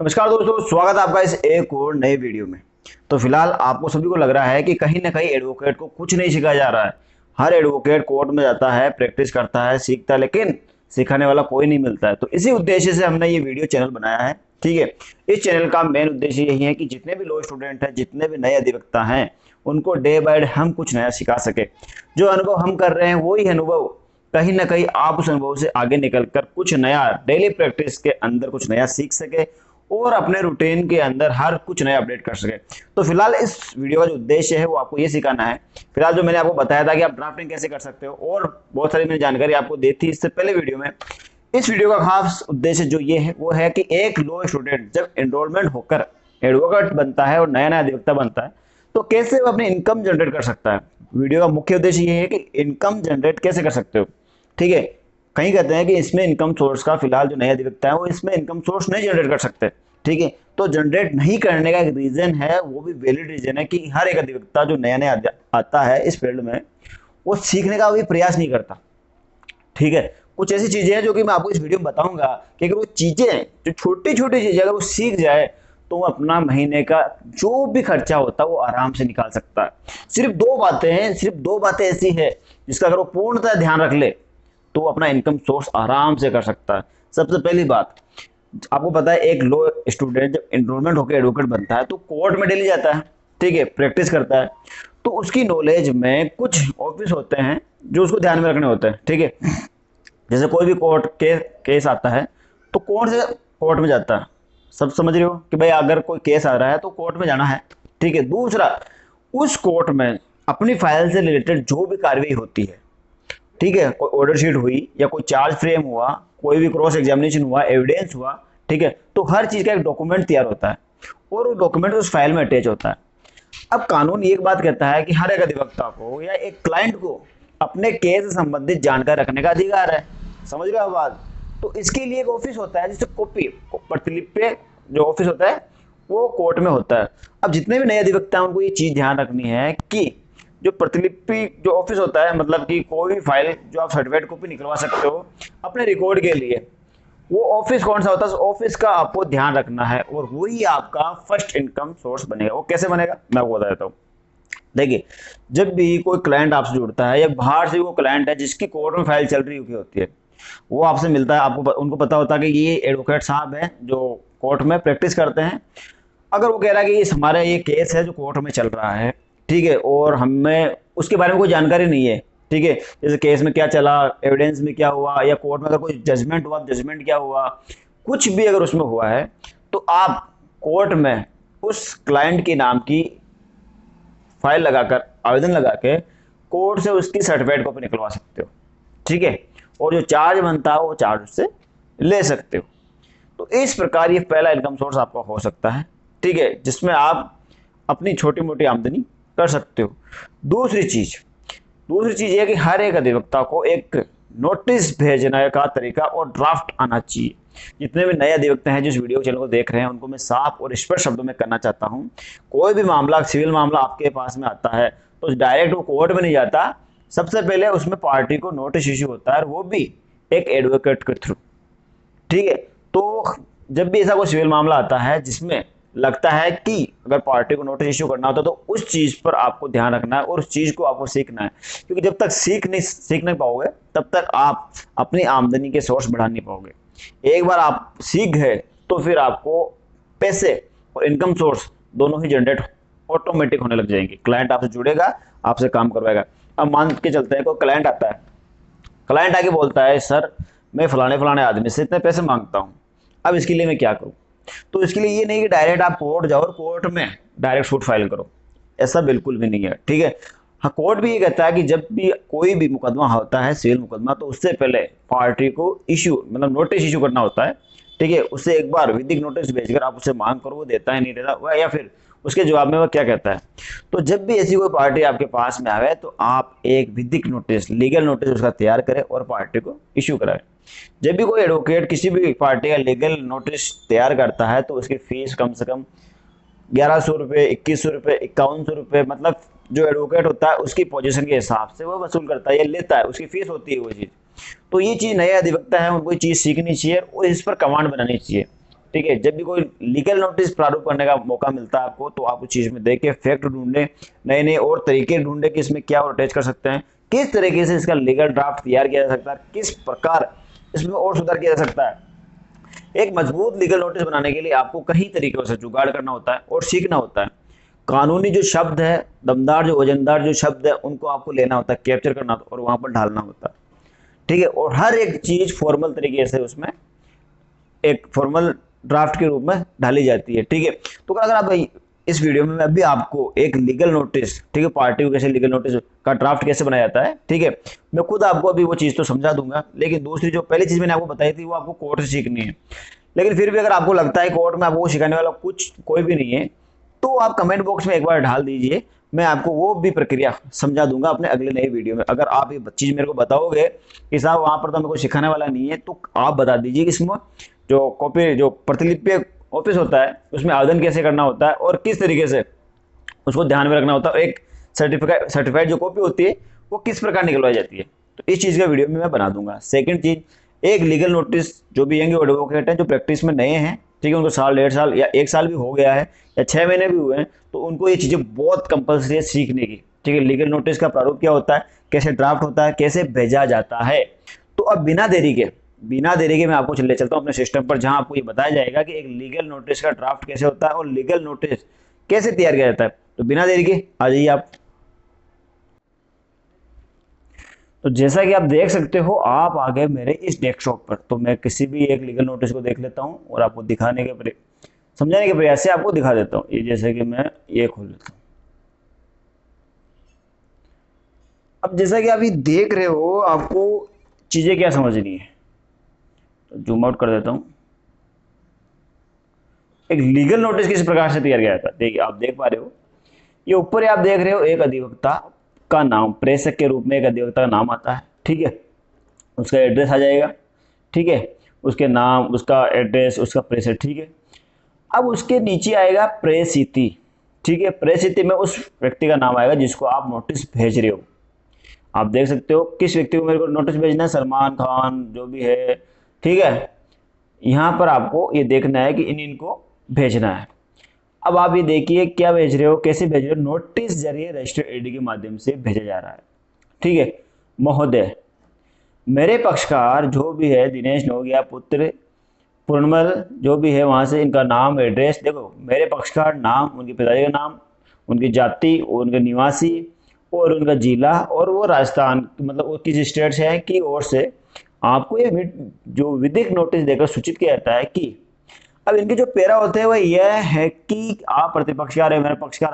नमस्कार दोस्तों, स्वागत है आपका इस एक और नए वीडियो में। तो फिलहाल आपको सभी को लग रहा है कि कहीं ना कहीं एडवोकेट को कुछ नहीं सिखाया जा रहा है। हर एडवोकेट कोर्ट में जाता है, प्रैक्टिस करता है, सीखता है, लेकिन सिखाने वाला कोई नहीं मिलता है। तो इसी उद्देश्य से हमने ये वीडियो चैनल बनाया है। ठीक है, इस चैनल का मेन उद्देश्य यही है कि जितने भी लॉ स्टूडेंट हैं, जितने भी नए अधिवक्ता हैं, उनको डे बाय डे हम कुछ नया सिखा सके। जो अनुभव हम कर रहे हैं वही अनुभव कहीं ना कहीं आप उस अनुभव से आगे निकलकर कुछ नया डेली प्रैक्टिस के अंदर कुछ नया सीख सके और अपने रूटीन के अंदर हर कुछ नया अपडेट कर सके। तो फिलहाल इस वीडियो का जो उद्देश्य है वो आपको ये सिखाना है। फिलहाल जो मैंने आपको बताया था कि आप ड्राफ्टिंग कैसे कर सकते हो और बहुत सारी मैंने जानकारी आपको दी थी इससे पहले वीडियो में। इस वीडियो का खास उद्देश्य जो ये है वो है कि एक लॉ स्टूडेंट जब एनरोलमेंट होकर एडवोकेट बनता है और नया नया अधिवक्ता बनता है तो कैसे वो अपनी इनकम जनरेट कर सकता है। वीडियो का मुख्य उद्देश्य ये है कि इनकम जनरेट कैसे कर सकते हो। ठीक है, कहीं कहते हैं कि इसमें इनकम सोर्स का फिलहाल जो नए अधिवक्ता है वो इसमें इनकम सोर्स नहीं जनरेट कर सकते। ठीक है, तो जनरेट नहीं करने का एक रीजन है, वो भी वैलिड रीजन है कि हर एक अधिवक्ता जो नया नया आता है इस फील्ड में वो सीखने का भी प्रयास नहीं करता। ठीक है, कुछ ऐसी चीजें हैं जो कि मैं आपको इस वीडियो में बताऊंगा कि अगर वो चीजें जो छोटी छोटी चीजें अगर वो सीख जाए तो वो अपना महीने का जो भी खर्चा होता है वो आराम से निकाल सकता है। सिर्फ दो बातें हैं, सिर्फ दो बातें ऐसी है जिसका अगर वो पूर्णतः ध्यान रख ले तो वो अपना इनकम सोर्स आराम से कर सकता है। सबसे पहली बात, आपको पता है एक लॉ स्टूडेंट जब एनरोलमेंट होकर एडवोकेट बनता है तो कोर्ट में डेली जाता है। ठीक है, प्रैक्टिस करता है, तो उसकी नॉलेज में कुछ ऑफिस होते हैं जो उसको ध्यान में रखने होते हैं। ठीक है, जैसे कोई भी कोर्ट केस आता है तो कौन से कोर्ट में जाता है, सब समझ रहे हो कि भाई अगर कोई केस आ रहा है तो कोर्ट में जाना है। ठीक है, दूसरा, उस कोर्ट में अपनी फाइल से रिलेटेड जो भी कार्रवाई होती है, ठीक है, कोई ऑर्डर शीट हुई या कोई चार्ज फ्रेम हुआ, कोई भी क्रॉस एग्जामिनेशन हुआ, एविडेंस हुआ, ठीक है, तो हर चीज का एक डॉक्यूमेंट तैयार होता है और वो डॉक्यूमेंट उस फाइल में अटैच होता है। अब कानून एक बात कहता है कि हर एक अधिवक्ता को या एक क्लाइंट को अपने केस से संबंधित जानकारी रखने का अधिकार है। समझ रहे हो बात? तो इसके लिए एक ऑफिस होता है जिससे कॉपी प्रतिलिपि जो ऑफिस होता है वो कोर्ट में होता है। अब जितने भी नए अधिवक्ता हैं उनको ये चीज ध्यान रखनी है कि जो प्रतिलिपि जो ऑफिस होता है, मतलब कि कोई भी फाइल जो आप सर्टिफाइड कॉपी निकलवा सकते हो अपने रिकॉर्ड के लिए, वो ऑफिस कौन सा होता है, ऑफिस का आपको ध्यान रखना है और वही आपका फर्स्ट इनकम सोर्स बनेगा। वो कैसे बनेगा मैं आपको बता देता हूँ। देखिए, जब भी कोई क्लाइंट आपसे जुड़ता है या बाहर से वो क्लाइंट है जिसकी कोर्ट में फाइल चल रही होती है, वो आपसे मिलता है, आपको उनको पता होता है कि ये एडवोकेट साहब है जो कोर्ट में प्रैक्टिस करते हैं। अगर वो कह रहा है कि हमारा ये केस है जो कोर्ट में चल रहा है, ठीक है, और हमें उसके बारे में कोई जानकारी नहीं है, ठीक है, जैसे केस में क्या चला, एविडेंस में क्या हुआ, या कोर्ट में अगर कोई जजमेंट हुआ, जजमेंट क्या हुआ, कुछ भी अगर उसमें हुआ है तो आप कोर्ट में उस क्लाइंट के नाम की फाइल लगाकर, आवेदन लगा के कोर्ट से उसकी सर्टिफाइड कॉपी निकलवा सकते हो। ठीक है, और जो चार्ज बनता है वो चार्ज उससे ले सकते हो। तो इस प्रकार ये पहला इनकम सोर्स आपका हो सकता है। ठीक है, जिसमें आप अपनी छोटी मोटी आमदनी कर सकते हो। दूसरी चीज ये कि हर एक अधिवक्ता को एक नोटिस भेजने का तरीका और ड्राफ्ट आना चाहिए। जितने भी नए अधिवक्ता हैं जिस वीडियो चैनल को देख रहे हैं उनको मैं साफ और स्पष्ट शब्दों में करना चाहता हूं, कोई भी मामला, सिविल मामला आपके पास में आता है तो डायरेक्ट वो कोर्ट में नहीं जाता, सबसे पहले उसमें पार्टी को नोटिस इश्यू होता है, वो भी एक एडवोकेट के थ्रू। ठीक है, तो जब भी ऐसा कोई सिविल मामला आता है जिसमें लगता है कि अगर पार्टी को नोटिस इश्यू करना होता है तो उस चीज पर आपको ध्यान रखना है और उस चीज को आपको सीखना है, क्योंकि जब तक सीख नहीं पाओगे तब तक आप अपनी आमदनी के सोर्स बढ़ा नहीं पाओगे। एक बार आप सीख गए तो फिर आपको पैसे और इनकम सोर्स दोनों ही जनरेट ऑटोमेटिक होने लग जाएंगे। क्लाइंट आपसे जुड़ेगा, आपसे काम करवाएगा। अब मान के चलते हैं कोई क्लाइंट आता है, क्लाइंट आके बोलता है सर मैं फलाने फलाने आदमी से इतने पैसे मांगता हूँ, अब इसके लिए मैं क्या करूँ। तो इसके लिए ये नहीं कि डायरेक्ट आप कोर्ट जाओ और कोर्ट में डायरेक्ट सूट फाइल करो, ऐसा बिल्कुल भी नहीं है। ठीक है, हाँ, कोर्ट भी ये कहता है कि जब भी कोई भी मुकदमा होता है, सिविल मुकदमा, तो उससे पहले पार्टी को इश्यू, मतलब नोटिस इश्यू करना होता है। ठीक है, उससे एक बार विधिक नोटिस भेजकर आप उससे मांग करो, वो देता है नहीं देता वह, या फिर उसके जवाब में वो क्या कहता है। तो जब भी ऐसी कोई पार्टी आपके पास में आवे तो आप एक विधिक नोटिस, लीगल नोटिस उसका तैयार करें और पार्टी को इश्यू कराए। जब भी कोई एडवोकेट किसी भी पार्टी का लीगल नोटिस तैयार करता है तो उसकी फीस कम से कम 1100 रुपये, 2100 रुपये, 5100 रुपये, मतलब जो एडवोकेट होता है उसकी पोजीशन के हिसाब से वो वसूल करता है या लेता है, उसकी फीस होती है वो चीज़। तो ये चीज़ नए अधिवक्ता है उनको ये चीज़ सीखनी चाहिए और इस पर कमांड बनानी चाहिए। ठीक है, जब भी कोई लीगल नोटिस प्रारूप करने का मौका मिलता है आपको, तो आप उस चीज में देख के फैक्ट ढूंढे, नए नए और तरीके ढूंढे कि इसमें क्या और अटैच कर सकते हैं, किस तरीके से इसका लीगल ड्राफ्ट तैयार किया जा सकता है, किस प्रकार इसमें और सुधार किया जा सकता है। एक मजबूत लीगल नोटिस बनाने के लिए आपको कई तरीकों से जुगाड़ करना होता है और सीखना होता है। कानूनी जो शब्द है, दमदार जो वजनदार जो शब्द है, उनको आपको लेना होता है, कैप्चर करना होता है और वहां पर ढालना होता है। ठीक है, और हर एक चीज फॉर्मल तरीके से उसमें एक फॉर्मल ड्राफ्ट के रूप में ढाली जाती है। ठीक है, तो अगर आप इस वीडियो में मैं अभी आपको एक लीगल नोटिस, ठीक है, पार्टी को कैसे लीगल नोटिस का ड्राफ्ट कैसे बनाया जाता है, ठीक है, मैं खुद आपको अभी वो चीज़ तो समझा दूंगा, लेकिन दूसरी जो पहली चीज़ मैंने आपको बताई थी वो आपको कोर्ट से सीखनी है। लेकिन फिर भी अगर आपको लगता है कोर्ट में आपको सिखाने वाला कुछ कोई भी नहीं है, तो आप कमेंट बॉक्स में एक बार ढाल दीजिए, मैं आपको वो भी प्रक्रिया समझा दूंगा अपने अगले नए वीडियो में। अगर आप ये चीज़ मेरे को बताओगे कि साहब वहाँ पर तो मेरे को सिखाने वाला नहीं है, तो आप बता दीजिए कि इसमें जो कॉपी जो प्रतिलिपि ऑफिस होता है उसमें आवेदन कैसे करना होता है और किस तरीके से उसको ध्यान में रखना होता है, और एक सर्टिफाइड जो कॉपी होती है वो किस प्रकार निकलवाई जाती है, तो इस चीज़ का वीडियो में मैं बना दूंगा। सेकंड चीज़, एक लीगल नोटिस जो भी यंग एडवोकेट हैं जो प्रैक्टिस में नए हैं, ठीक है, उनको साल 1.5 साल या 1 साल भी हो गया है या 6 महीने भी हुए हैं, तो उनको ये चीज़ें बहुत कंपल्सरी है सीखने की। ठीक है, लीगल नोटिस का प्रारूप क्या होता है, कैसे ड्राफ्ट होता है, कैसे भेजा जाता है। तो अब बिना देरी के मैं आपको चले चलता हूँ अपने सिस्टम पर, जहां आपको ये बताया जाएगा कि एक लीगल नोटिस का ड्राफ्ट कैसे होता है और लीगल नोटिस कैसे तैयार किया जाता है। तो बिना देरी के आ जाइए आप। तो जैसा कि आप देख सकते हो, आप आ गए मेरे इस डेस्कटॉप पर। तो मैं किसी भी एक लीगल नोटिस को देख लेता हूँ और आपको समझाने के प्रयास से आपको दिखा देता हूँ। ये जैसे कि मैं ये खोल लेता हूँ। अब जैसा कि आप ये देख रहे हो, आपको चीजें क्या समझनी है, तो जूम आउट कर देता हूँ। एक लीगल नोटिस किस प्रकार से तैयार किया जाता है, देखिए आप देख पा रहे हो, ये ऊपर आप देख रहे हो एक अधिवक्ता का नाम, प्रेषक के रूप में एक अधिवक्ता का नाम आता है। ठीक है, उसका एड्रेस आ जाएगा, ठीक है, उसके नाम, उसका एड्रेस, उसका प्रेषक। ठीक है, अब उसके नीचे आएगा प्रेषिति। ठीक है, प्रेषिति में उस व्यक्ति का नाम आएगा जिसको आप नोटिस भेज रहे हो। आप देख सकते हो किस व्यक्ति को मेरे को नोटिस भेजना है, सलमान खान जो भी है। ठीक है, यहाँ पर आपको ये देखना है कि इनको भेजना है। अब आप ये देखिए क्या भेज रहे हो, कैसे भेज रहे हो, नोटिस जरिए रजिस्टर्ड एडी के माध्यम से भेजा जा रहा है। ठीक है, महोदय, मेरे पक्षकार जो भी है, दिनेश नोगिया पुत्र पूर्णमल जो भी है, वहां से इनका नाम, एड्रेस देखो, मेरे पक्षकार नाम, उनके पिताजी का नाम, उनकी जाति, उनके निवासी और उनका जिला, और वो राजस्थान मतलब वो किस स्टेट से है की ओर से आपको ये जो विधिक नोटिस देकर सूचित किया जाता है कि अब इनके जो पैरा होते हैं वो यह है कि आप प्रतिपक्षकार है, मेरे पक्षकार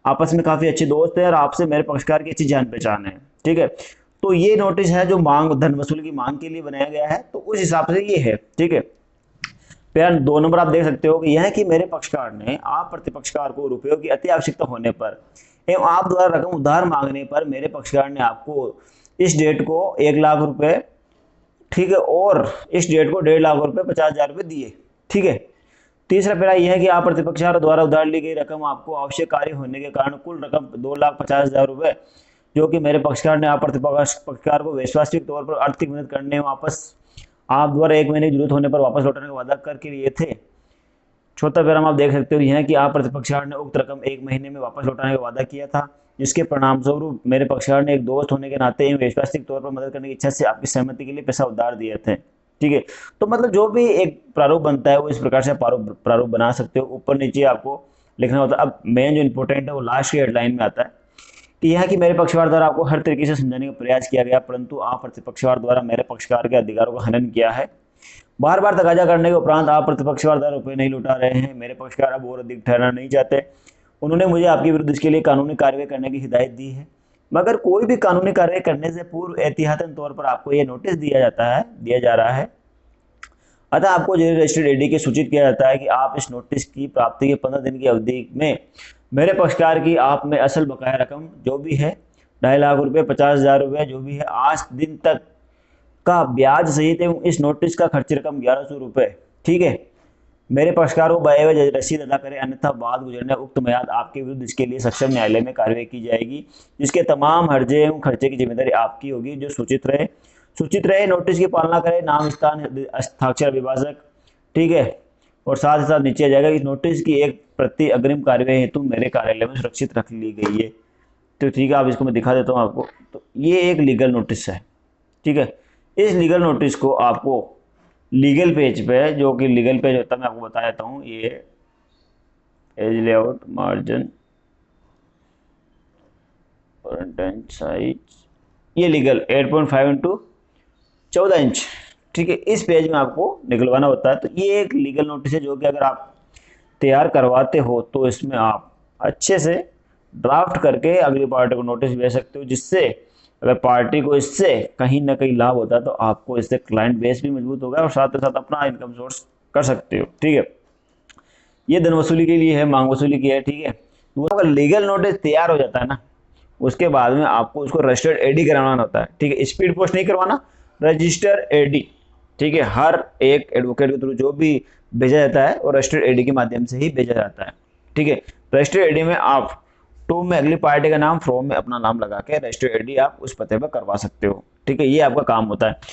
आपस में काफी अच्छे दोस्त हैं और आपसे मेरे पक्षकार की अच्छी जान पहचान है। ठीक है, तो ये नोटिस है जो मांग, धन वसूल की मांग के लिए बनाया गया है, तो उस हिसाब से ये है। ठीक है, पैरा 2 नंबर आप देख सकते हो कि यह है कि मेरे पक्षकार ने आप प्रतिपक्षकार को रुपयों की अति आवश्यकता होने पर एवं आप द्वारा रकम उधार मांगने पर मेरे पक्षकार ने आपको इस डेट को 1 लाख रुपए, ठीक है, और इस डेट को 1.5 लाख रुपए 50,000 रुपए दिए। ठीक है, तीसरा पैरा यह है कि आप प्रतिपक्षकार द्वारा उधार ली गई रकम आपको आवश्यक कार्य होने के कारण कुल रकम 2,50,000 रुपए, जो कि मेरे पक्षकार ने आप पक्षकार को विश्वासिक तौर पर आर्थिक मदद करने वापस आप द्वारा 1 महीने की जरूरत होने पर वापस लौटाने का वादा करके लिए थे। चौथा पैरा आप देख सकते हो यह है कि आप प्रतिपक्षकार ने उक्त रकम 1 महीने में वापस लौटाने का वादा किया था, जिसके परिणाम स्वरूप मेरे पक्षकार ने एक दोस्त होने के नाते वैश्वासिक तौर पर मदद करने की इच्छा से आपकी सहमति के लिए पैसा उधार दिए थे। ठीक है, तो मतलब जो भी एक प्रारूप बनता है वो इस प्रकार से प्रारूप बना सकते हो, ऊपर नीचे आपको लिखना होता है। अब मेन जो इंपॉर्टेंट है वो लास्ट की हेडलाइन में आता है कि यह कि मेरे पक्षकार द्वारा आपको हर तरीके से समझाने का प्रयास किया गया, परंतु आप प्रतिपक्षकार द्वारा मेरे पक्षकार के अधिकारों का हनन किया है। बार बार तगाजा करने के उपरांत आप प्रतिपक्षकार द्वारा रुपये नहीं लौटा रहे हैं। मेरे पक्षकार अब और अधिक ठहरना नहीं चाहते। उन्होंने मुझे आपके विरुद्ध इसके लिए कानूनी कार्रवाई करने की हिदायत दी है, मगर कोई भी कानूनी कार्रवाई करने से पूर्व एहतियातन तौर पर आपको यह नोटिस दिया जा रहा है। अतः आपको रजिस्टर्ड एडी के सूचित किया जाता है कि आप इस नोटिस की प्राप्ति के 15 दिन की अवधि में मेरे पक्षकार की आप में असल बकाया रकम जो भी है 2.5 लाख रुपए, 50,000 रुपये जो भी है, आज दिन तक का ब्याज सहित एवं इस नोटिस का खर्च रकम 1100 रुपये, ठीक है, मेरे पक्षकार को बाय रसीद अदा करें, अन्यथा बाद गुजरने उक्त म्याद आपके विरुद्ध इसके लिए सक्षम न्यायालय में कार्रवाई की जाएगी, जिसके तमाम हर्जे एवं खर्चे की जिम्मेदारी आपकी होगी। जो सूचित रहे नोटिस की पालना करें, नाम, स्थान, हस्ताक्षर, अभिभाषक, ठीक है, और साथ ही साथ नीचे आ जाएगा इस नोटिस की एक प्रति अग्रिम कार्यवाही हेतु मेरे कार्यालय में सुरक्षित रख ली गई है। तो ठीक है, अब इसको मैं दिखा देता हूँ आपको। तो ये एक लीगल नोटिस है, ठीक है। इस लीगल नोटिस को आपको लीगल पेज पे, जो कि लीगल पेज होता है, मैं आपको बता देता हूँ, ये एज लेआउट, मार्जिन, साइज, ये लीगल 8.5 इंटू 14 इंच, ठीक है, इस पेज में आपको निकलवाना होता है। तो ये एक लीगल नोटिस है जो कि अगर आप तैयार करवाते हो तो इसमें आप अच्छे से ड्राफ्ट करके अगली पार्टी को नोटिस भेज सकते हो, जिससे अगर पार्टी को इससे कहीं ना कहीं लाभ होता है तो आपको इससे क्लाइंट बेस भी मजबूत होगा और साथ ही साथ अपना इनकम सोर्स कर सकते हो, ठीक है। ये धन वसूली के लिए है, मांग वसूली की है, ठीक है। तो अगर लीगल नोटिस तैयार हो जाता है ना, उसके बाद में आपको उसको रजिस्टर्ड एडी करवाना होता है, ठीक है। स्पीड पोस्ट नहीं करवाना, रजिस्टर एडी, ठीक है। हर एक एडवोकेट के थ्रू जो भी भेजा जाता है और रजिस्टर्ड एडी के माध्यम से ही भेजा जाता है, ठीक है। रजिस्टर्ड एडी में आप टू में अगली पार्टी का नाम, फ्रॉम में अपना नाम लगा के रजिस्टर्ड एडी आप उस पते पर करवा सकते हो, ठीक है। ये आपका काम होता है।